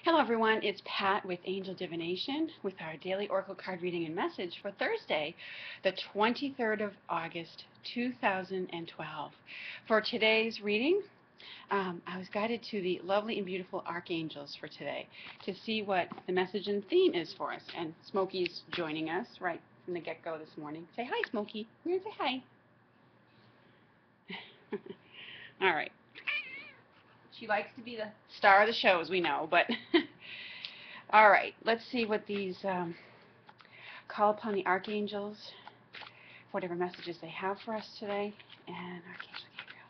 Hello everyone, it's Pat with Angel Divination with our daily oracle card reading and message for Thursday, the 23rd of August, 2012. For today's reading, I was guided to the lovely and beautiful Archangels for today to see what the message and theme is for us. And Smokey's joining us right from the get-go this morning. Say hi, Smokey. We're going to say hi. All right. She likes to be the star of the show, as we know, but all right, let's see what these call upon the Archangels, whatever messages they have for us today. And Archangel Gabriel,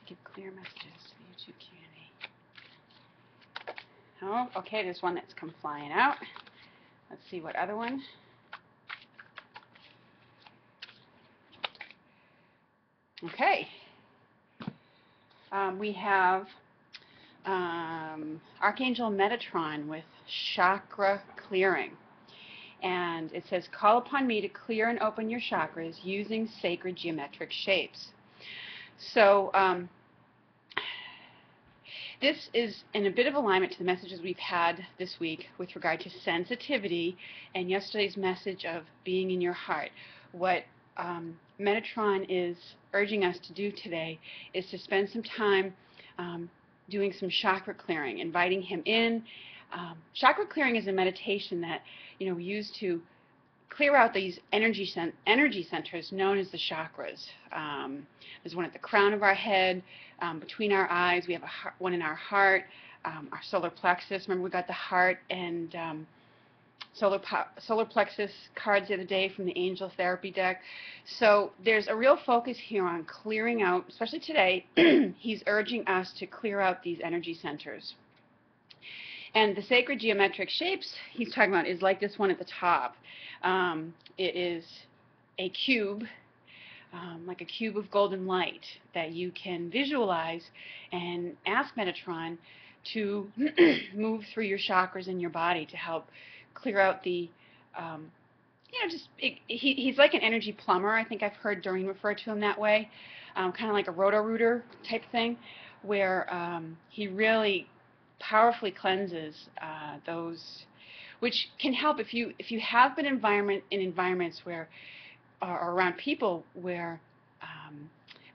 give clear messages to the YouTube community. Oh, okay, there's one that's come flying out. Let's see what other one. Okay. We have Archangel Metatron with Chakra Clearing. And it says, call upon me to clear and open your chakras using sacred geometric shapes. So this is in a bit of alignment to the messages we've had this week with regard to sensitivity and yesterday's message of being in your heart. What Metatron is urging us to do today is to spend some time doing some chakra clearing, inviting him in. Chakra clearing is a meditation that we use to clear out these energy centers known as the chakras. There's one at the crown of our head, between our eyes. We have one in our heart, our solar plexus. Remember, we got the heart and solar plexus cards the other day from the angel therapy deck. So there's a real focus here on clearing out, especially today. He's urging us to clear out these energy centers. And the sacred geometric shapes he's talking about is like this one at the top. It is a cube, like a cube of golden light that you can visualize and ask Metatron to move through your chakras in your body to help clear out the, he's like an energy plumber. I think I've heard Doreen refer to him that way, kind of like a roto-rooter type thing, where he really powerfully cleanses those, which can help if you have been in environments where, or around people where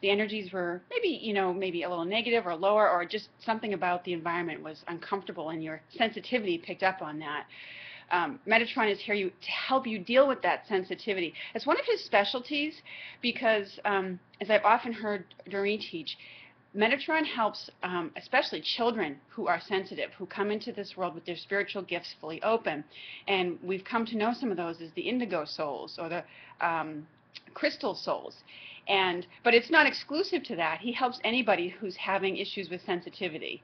the energies were maybe a little negative or lower, or just something about the environment was uncomfortable and your sensitivity picked up on that. Metatron is here to help you deal with that sensitivity. It's one of his specialties because, as I've often heard Doreen teach, Metatron helps especially children who are sensitive, who come into this world with their spiritual gifts fully open. And we've come to know some of those as the indigo souls or the crystal souls. But it's not exclusive to that. He helps anybody who's having issues with sensitivity.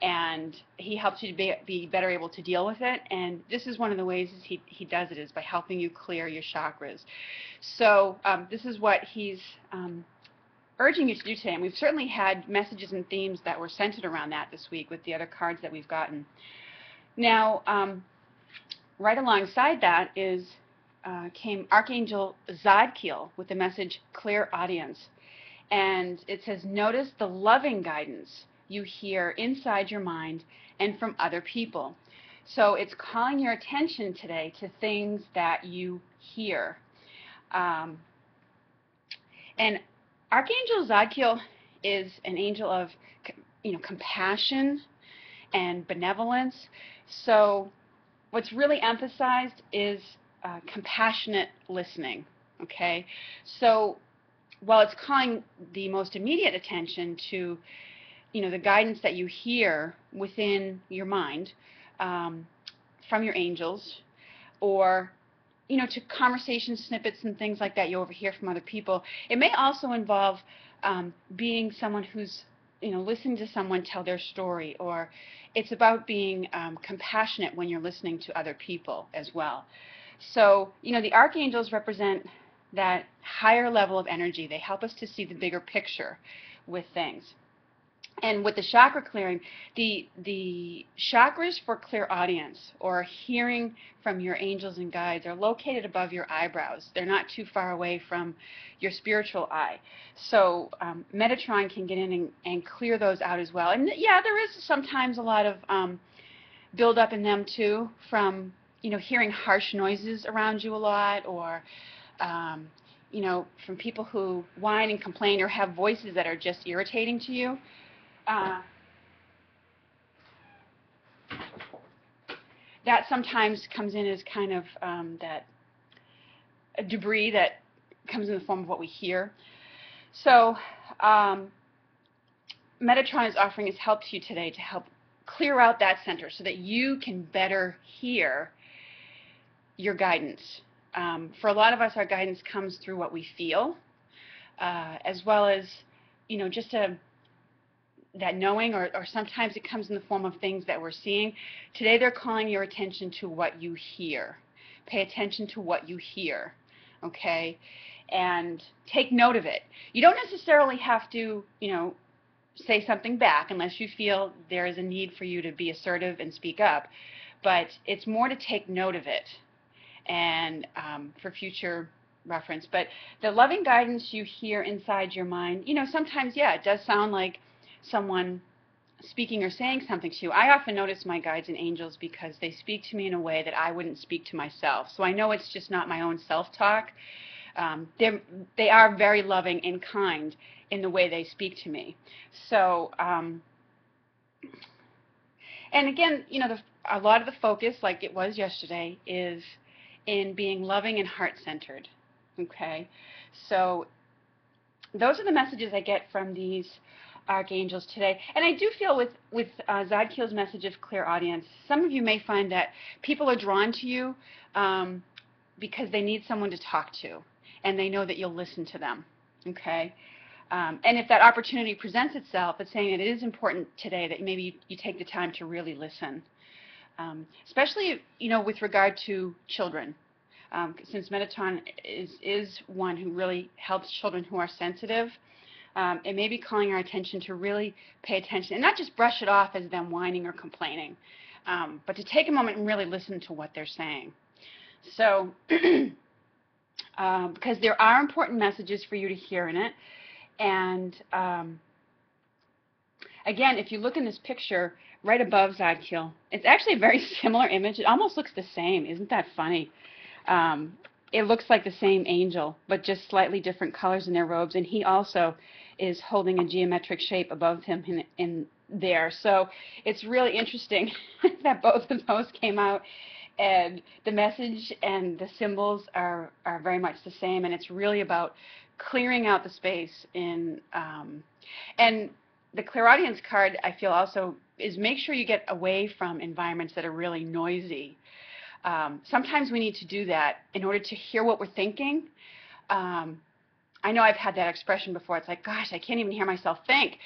And he helps you to be better able to deal with it. And this is one of the ways he does it, is by helping you clear your chakras. So this is what he's urging you to do today. And we've certainly had messages and themes that were centered around that this week with the other cards that we've gotten. Now, right alongside that came Archangel Zadkiel with the message Clairaudience. And it says, notice the loving guidance you hear inside your mind and from other people. So it's calling your attention today to things that you hear. And Archangel Zadkiel is an angel of compassion and benevolence. So what's really emphasized is compassionate listening. Okay, so while it's calling the most immediate attention to the guidance that you hear within your mind from your angels, or to conversation snippets and things like that you overhear from other people, it may also involve being someone who's listening to someone tell their story, or it's about being compassionate when you're listening to other people as well. So the archangels represent that higher level of energy. They help us to see the bigger picture with things. And with the chakra clearing, the chakras for clairaudience, or hearing from your angels and guides, are located above your eyebrows. They're not too far away from your spiritual eye. So Metatron can get in and clear those out as well. And yeah, there is sometimes a lot of build up in them too from, hearing harsh noises around you a lot, or, from people who whine and complain or have voices that are just irritating to you. That sometimes comes in as kind of that debris that comes in the form of what we hear. So Metatron is offering his help to you today to help clear out that center so that you can better hear your guidance. For a lot of us, our guidance comes through what we feel, as well as, just that knowing, or sometimes it comes in the form of things that we're seeing. Today they're calling your attention to what you hear. Pay attention to what you hear, okay? And take note of it. You don't necessarily have to, say something back unless you feel there is a need for you to be assertive and speak up. But it's more to take note of it and for future reference. But the loving guidance you hear inside your mind, sometimes, yeah, it does sound like someone speaking or saying something to you. I often notice my guides and angels because they speak to me in a way that I wouldn't speak to myself. So I know it's just not my own self-talk. They are very loving and kind in the way they speak to me. So, and again, a lot of the focus, like it was yesterday, is in being loving and heart-centered. Okay, so those are the messages I get from these archangels today. And I do feel with Zadkiel's message of clairaudience, some of you may find that people are drawn to you because they need someone to talk to, and they know that you'll listen to them. Okay. And if that opportunity presents itself, it's saying that it is important today that maybe you take the time to really listen, especially with regard to children, since Metatron is one who really helps children who are sensitive. It may be calling our attention to really pay attention and not just brush it off as them whining or complaining, but to take a moment and really listen to what they're saying. So, because there are important messages for you to hear in it. And again, if you look in this picture right above Zadkiel, it's actually a very similar image. It almost looks the same. Isn't that funny? It looks like the same angel, but just slightly different colors in their robes. And he also is holding a geometric shape above him in there. So it's really interesting that both of those came out. And the message and the symbols are very much the same. And it's really about clearing out the space in, and the clairaudience card, I feel also, is make sure you get away from environments that are really noisy. Sometimes we need to do that in order to hear what we're thinking. I know I've had that expression before. It's like, gosh, I can't even hear myself think.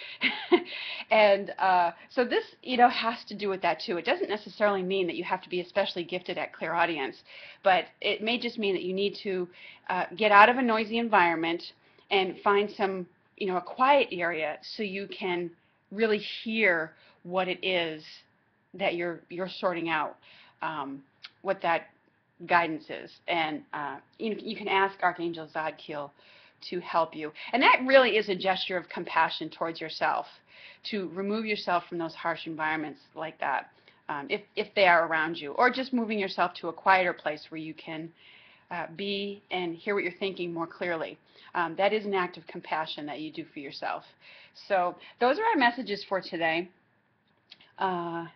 And so this, has to do with that too. It doesn't necessarily mean that you have to be especially gifted at clairaudience, but it may just mean that you need to get out of a noisy environment and find some, a quiet area so you can really hear what it is that you're sorting out, what that guidance is. And you can ask Archangel Zadkiel to help you. And that really is a gesture of compassion towards yourself, to remove yourself from those harsh environments like that, if they are around you, or just moving yourself to a quieter place where you can be and hear what you're thinking more clearly. That is an act of compassion that you do for yourself. So those are our messages for today. I'll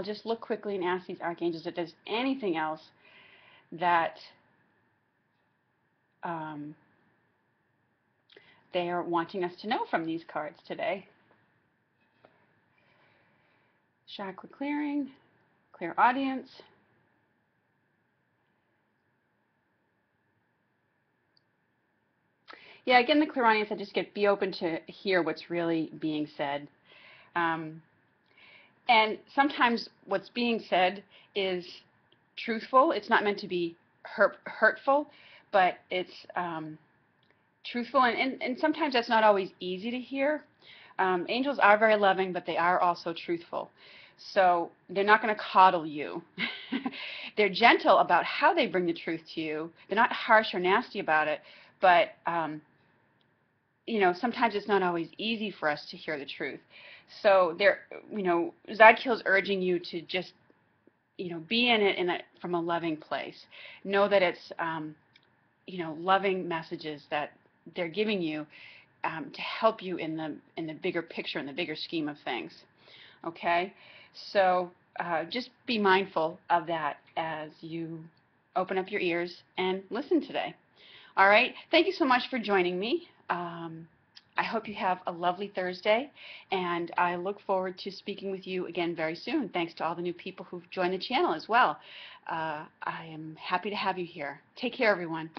just look quickly and ask these archangels if there's anything else that they are wanting us to know from these cards today. Chakra clearing, clairaudience. Yeah, again, the clairaudience, I just get be open to hear what's really being said. And sometimes what's being said is truthful. It's not meant to be hurtful, but it's truthful, and sometimes that's not always easy to hear. Angels are very loving, but they are also truthful. So they're not going to coddle you. They're gentle about how they bring the truth to you. They're not harsh or nasty about it, but sometimes it's not always easy for us to hear the truth. So there, Zadkiel is urging you to just, be in it from a loving place. Know that it's, loving messages that they're giving you to help you in the bigger picture, in the bigger scheme of things. Okay, so just be mindful of that as you open up your ears and listen today. All right, thank you so much for joining me. I hope you have a lovely Thursday, and I look forward to speaking with you again very soon. Thanks to all the new people who've joined the channel as well. I am happy to have you here. Take care, everyone.